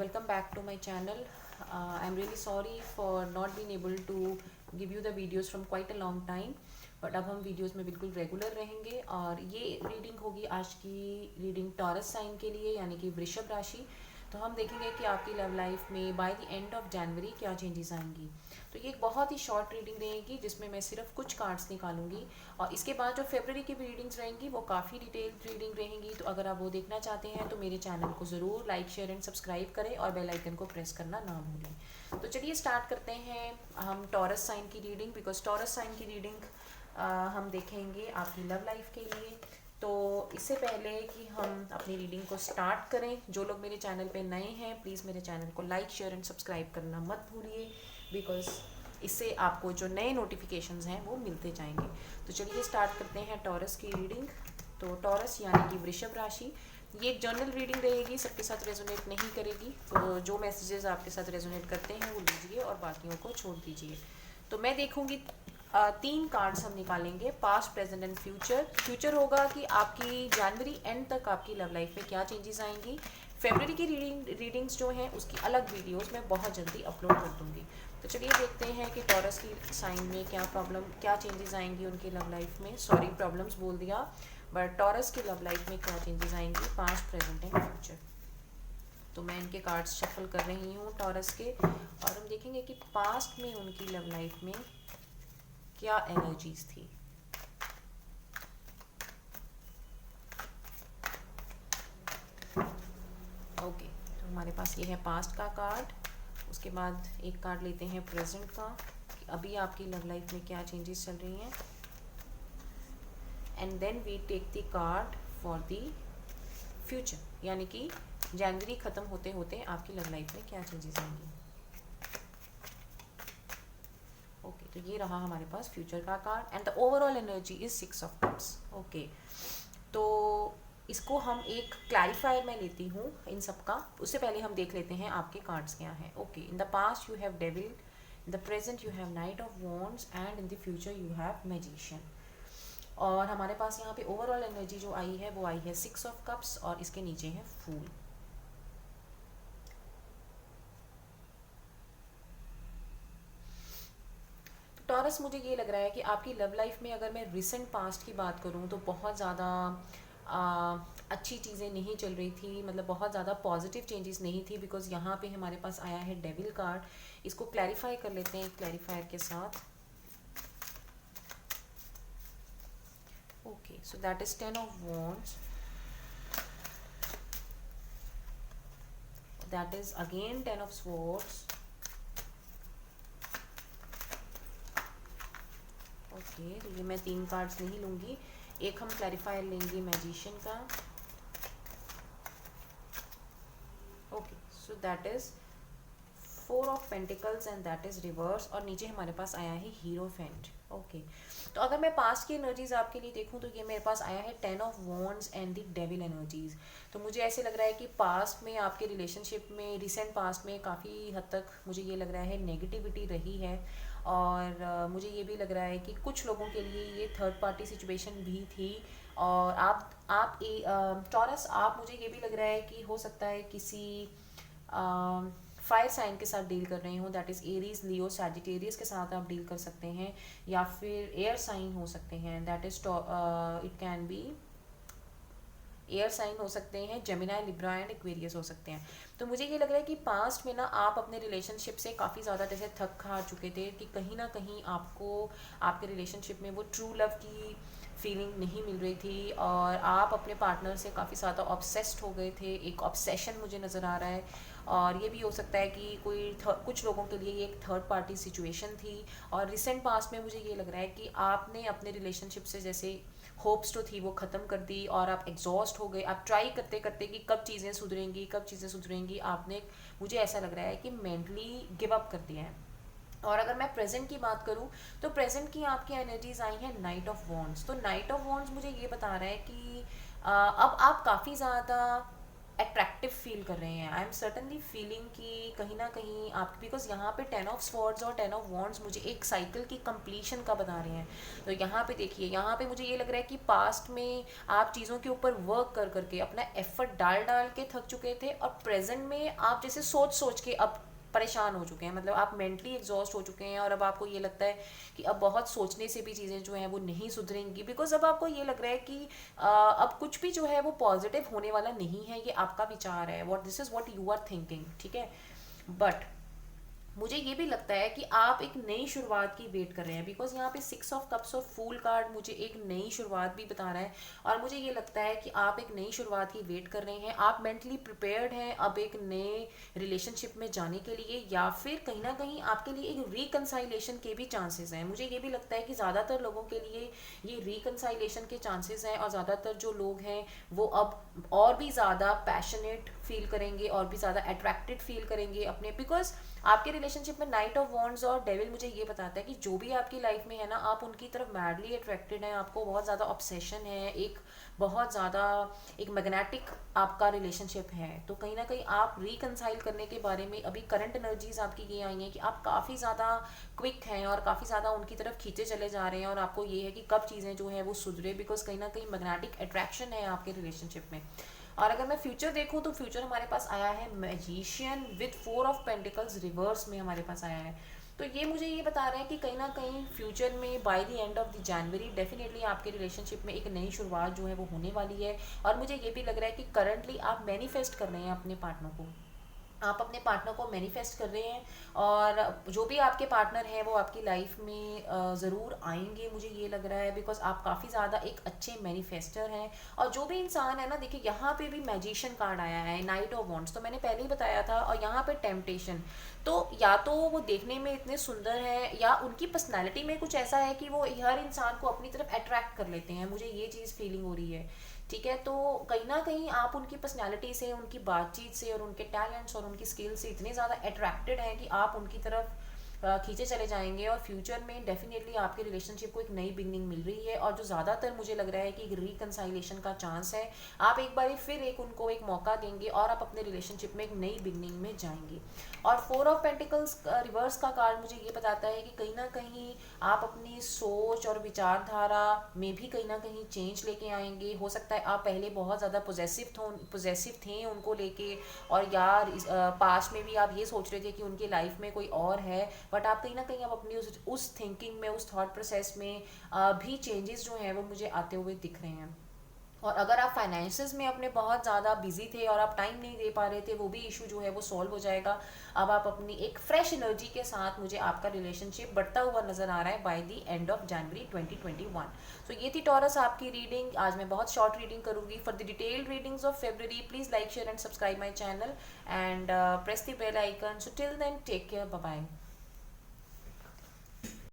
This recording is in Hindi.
welcome back to my channel. I'm really sorry for not being able to give you the videos from quite a long time, but अब हम वीडियोस में बिल्कुल रेगुलर रहेंगे और ये रीडिंग होगी आज की रीडिंग टॉरस साइन के लिए यानी कि वृषभ राशि। तो हम देखेंगे कि आपकी लव लाइफ में बाय द एंड ऑफ जनवरी क्या चेंजेस आएंगी। तो ये एक बहुत ही शॉर्ट रीडिंग रहेगी जिसमें मैं सिर्फ कुछ कार्ड्स निकालूंगी और इसके बाद जो फेब्रवरी की भी रीडिंग्स रहेंगी वो काफ़ी डिटेल्ड रीडिंग रहेंगी। तो अगर आप वो देखना चाहते हैं तो मेरे चैनल को ज़रूर लाइक शेयर एंड सब्सक्राइब करें और बेल आइकन को प्रेस करना ना भूलें। तो चलिए स्टार्ट करते हैं हम टॉरस साइन की रीडिंग, बिकॉज टॉरस साइन की रीडिंग हम देखेंगे आपकी लव लाइफ के लिए। तो इससे पहले कि हम अपनी रीडिंग को स्टार्ट करें, जो लोग मेरे चैनल पे नए हैं प्लीज़ मेरे चैनल को लाइक शेयर एंड सब्सक्राइब करना मत भूलिए, बिकॉज इससे आपको जो नए नोटिफिकेशंस हैं वो मिलते जाएंगे। तो चलिए स्टार्ट करते हैं टॉरस की रीडिंग। तो टॉरस यानी कि वृषभ राशि, ये एक जर्नल रीडिंग रहेगी, सबके साथ रेजोनेट नहीं करेगी। तो जो मैसेजेस आपके साथ रेजोनेट करते हैं वो लीजिए और बाकियों को छोड़ दीजिए। तो मैं देखूंगी 3 कार्ड्स हम निकालेंगे, past present and future. Future होगा कि आपकी जनवरी एंड तक आपकी लव लाइफ में क्या चेंजेस आएंगी। फेब्रवरी की रीडिंग्स जो हैं उसकी अलग वीडियोस मैं बहुत जल्दी अपलोड कर दूंगी। तो चलिए देखते हैं कि टॉरस की साइन में क्या चेंजेस आएंगी उनकी लव लाइफ में। सॉरी प्रॉब्लम्स बोल दिया, बट टॉरस की लव लाइफ में क्या चेंजेस आएंगी पास्ट प्रेजेंट एंड फ्यूचर। तो मैं इनके कार्ड्स शफल कर रही हूँ टॉरस के, और हम देखेंगे कि पास्ट में उनकी लव लाइफ में क्या एनर्जीज थी। ओके, तो हमारे पास ये है पास्ट का कार्ड। उसके बाद एक कार्ड लेते हैं प्रेजेंट का, कि अभी आपकी लव लाइफ में क्या चेंजेस चल रही हैं, and then we take the card for the future, यानी कि जनवरी ख़त्म होते होते आपकी लव लाइफ में क्या चेंजेस आएंगी। ओके, तो ये रहा हमारे पास फ्यूचर का card and the overall energy is 6 of cups. Okay, तो इसको हम एक क्लैरिफायर में लेती हूँ इन सब का। उससे पहले हम देख लेते हैं आपके कार्ड्स क्या हैं। Okay, in the past you have devil, in the present you have night of wands and in the future you have magician. और हमारे पास यहाँ पे ओवरऑल एनर्जी जो आई है वो आई है 6 ऑफ कप्स और इसके नीचे है फूल। टॉरस, मुझे ये लग रहा है कि आपकी लव लाइफ में अगर मैं रिसेंट पास्ट की बात करूँ तो बहुत ज़्यादा अच्छी चीज़ें नहीं चल रही थी, मतलब बहुत ज़्यादा पॉजिटिव चेंजेस नहीं थी, बिकॉज यहाँ पे हमारे पास आया है डेविल कार्ड। इसको क्लैरिफाई कर लेते हैं क्लैरिफायर के साथ। Okay, so that is 10 of wands, that is again 10 of swords. Okay, तो ये मैं 3 कार्ड्स नहीं लूँगी, एक हम क्लैरिफायर लेंगे मैजिशियन का। Okay, so that is 4 of pentacles and that is reverse, और नीचे हमारे पास आया है हीरोफेंट। ओके, तो अगर मैं पास्ट की एनर्जीज आपके लिए देखूं तो ये मेरे पास आया है 10 of wands and the devil energies. तो मुझे ऐसे लग रहा है कि पास्ट में आपके रिलेशनशिप में, रिसेंट पास्ट में काफ़ी हद तक मुझे ये लग रहा है नेगेटिविटी रही है। और मुझे ये भी लग रहा है कि कुछ लोगों के लिए ये थर्ड पार्टी सिचुएशन भी थी। और आप टॉरस, आप, मुझे ये भी लग रहा है कि हो सकता है किसी फायर साइन के साथ डील कर रहे हो, that is Aries, Leo, Sagittarius के साथ आप डील कर सकते हैं, या फिर एयर साइन हो सकते हैं, that is it can be air sign हो सकते हैं, जेमिनाई, लिब्रा एंड एक्वेरियस हो सकते हैं। तो मुझे ये लग रहा है कि पास्ट में ना आप अपने रिलेशनशिप से काफ़ी ज़्यादा जैसे थक खा चुके थे, कि कहीं ना कहीं आपको आपके रिलेशनशिप में वो ट्रू लव की फीलिंग नहीं मिल रही थी और आप अपने पार्टनर से काफ़ी ज़्यादा ऑब्सेस्ड हो गए थे। एक ऑब्सेशन मुझे नज़र आ रहा है, और ये भी हो सकता है कि कुछ लोगों के लिए ये एक थर्ड पार्टी सिचुएशन थी। और रिसेंट पास्ट में मुझे ये लग रहा है कि आपने अपने रिलेशनशिप से जैसे होप्स जो थी वो ख़त्म कर दी और आप एग्जॉस्ट हो गए। आप ट्राई करते करते कि कब चीज़ें सुधरेंगी, कब चीज़ें सुधरेंगी, आपने, मुझे ऐसा लग रहा है कि मेंटली गिव अप कर दिया है। और अगर मैं प्रेजेंट की बात करूं तो प्रेजेंट की आपकी एनर्जीज आई हैं नाइट ऑफ वॉन्ड्स। तो नाइट ऑफ वॉन्ड्स मुझे ये बता रहा है कि अब आप काफ़ी ज़्यादा अट्रैक्टिव फील कर रहे हैं। आई एम सर्टनली फीलिंग कि कहीं ना कहीं आप, बिकॉज यहाँ पे 10 ऑफ स्वॉर्ड्स और 10 ऑफ वॉन्ड्स मुझे एक साइकिल की कंप्लीशन का बता रहे हैं। तो यहाँ पे देखिए, यहाँ पे मुझे ये लग रहा है कि पास्ट में आप चीज़ों के ऊपर वर्क कर करके अपना एफर्ट डाल डाल के थक चुके थे, और प्रेजेंट में आप जैसे सोच सोच के अब परेशान हो चुके हैं, मतलब आप मेंटली एग्जॉस्ट हो चुके हैं, और अब आपको ये लगता है कि अब बहुत सोचने से भी चीज़ें जो हैं वो नहीं सुधरेंगी, बिकॉज अब आपको ये लग रहा है कि अब कुछ भी जो है वो पॉजिटिव होने वाला नहीं है। ये आपका विचार है, what this is what you are thinking, ठीक है। बट मुझे ये भी लगता है कि आप एक नई शुरुआत की वेट कर रहे हैं, बिकॉज यहाँ पे 6 ऑफ कप्स और फूल कार्ड मुझे एक नई शुरुआत भी बता रहा है। और मुझे ये लगता है कि आप एक नई शुरुआत की वेट कर रहे हैं, आप मेंटली प्रिपेयर्ड हैं अब एक नए रिलेशनशिप में जाने के लिए, या फिर कहीं ना कहीं आपके लिए एक रिकनसाइलेशन के भी चांसेस हैं। मुझे ये भी लगता है कि ज़्यादातर लोगों के लिए ये रिकनसाइलेशन के चांसेस हैं, और ज़्यादातर जो लोग हैं वो अब और भी ज़्यादा पैशनेट फील करेंगे और भी ज़्यादा अट्रैक्टेड फील करेंगे अपने, बिकॉज आपके रिलेशनशिप में नाइट ऑफ वॉन्ड्स और डेविल मुझे ये बताता है कि जो भी आपकी लाइफ में है ना, आप उनकी तरफ मैडली अट्रैक्टेड हैं, आपको बहुत ज़्यादा ऑब्सेशन है, एक बहुत ज़्यादा एक मैग्नेटिक आपका रिलेशनशिप है। तो कहीं ना कहीं आप रिकनसाइल करने के बारे में अभी करंट एनर्जीज आपकी ये आई हैं कि आप काफ़ी ज़्यादा क्विक हैं और काफ़ी ज़्यादा उनकी तरफ खींचे चले जा रहे हैं, और आपको ये है कि कब चीज़ें जो है वो सुधरे, बिकॉज कहीं ना कहीं मैग्नेटिक अट्रैक्शन है आपके रिलेशनशिप में। और अगर मैं फ्यूचर देखूं तो फ्यूचर हमारे पास आया है magician with 4 of pentacles reverse में हमारे पास आया है। तो ये मुझे ये बता रहे हैं कि कहीं ना कहीं फ्यूचर में bye the end of the January definitely आपके रिलेशनशिप में एक नई शुरुआत जो है वो होने वाली है। और मुझे ये भी लग रहा है कि करंटली आप मैनिफेस्ट कर रहे हैं अपने पार्टनर को, आप अपने पार्टनर को मैनिफेस्ट कर रहे हैं, और जो भी आपके पार्टनर हैं वो आपकी लाइफ में ज़रूर आएंगे, मुझे ये लग रहा है, बिकॉज आप काफ़ी ज़्यादा एक अच्छे मैनिफेस्टर हैं। और जो भी इंसान है ना, देखिए यहाँ पे भी मैजिशियन कार्ड आया है, नाइट ऑफ वॉन्ड्स तो मैंने पहले ही बताया था, और यहाँ पे टेम्पटेशन। तो या तो वो देखने में इतने सुंदर हैं, या उनकी पर्सनैलिटी में कुछ ऐसा है कि वो हर इंसान को अपनी तरफ अट्रैक्ट कर लेते हैं, मुझे ये चीज़ फीलिंग हो रही है, ठीक है। तो कहीं ना कहीं आप उनकी पर्सनालिटी से, उनकी बातचीत से और उनके टैलेंट्स और उनकी स्किल से इतने ज़्यादा अट्रैक्टेड हैं कि आप उनकी तरफ खींचे चले जाएंगे, और फ्यूचर में डेफिनेटली आपके रिलेशनशिप को एक नई बिगनिंग मिल रही है, और जो ज़्यादातर मुझे लग रहा है कि एक रिकनसाइलेशन का चांस है। आप एक बार फिर एक उनको एक मौका देंगे और आप अपने रिलेशनशिप में एक नई बिगनिंग में जाएंगे। और 4 ऑफ पेंटिकल्स रिवर्स का कार्ड मुझे ये बताता है कि कहीं ना कहीं आप अपनी सोच और विचारधारा में भी कहीं ना कहीं चेंज लेके आएंगे। हो सकता है आप पहले बहुत ज़्यादा पोजेसिव थे उनको लेके, और यार पास्ट में भी आप ये सोच रहे थे कि उनकी लाइफ में कोई और है, बट आप कहीं ना कहीं आप अपनी उस थिंकिंग में, उस थॉट प्रोसेस में भी चेंजेस जो हैं वो मुझे आते हुए दिख रहे हैं। और अगर आप फाइनेंसेस में अपने बहुत ज़्यादा बिजी थे और आप टाइम नहीं दे पा रहे थे, वो भी इशू जो है वो सॉल्व हो जाएगा। अब आप अपनी एक फ्रेश एनर्जी के साथ, मुझे आपका रिलेशनशिप बढ़ता हुआ नजर आ रहा है by the end of January 2021। So ये थी टॉरस आपकी रीडिंग। आज मैं बहुत शॉर्ट रीडिंग करूंगी। For the detailed readings of February please like share and subscribe my channel and press the bell icon. So till then take care, bye bye.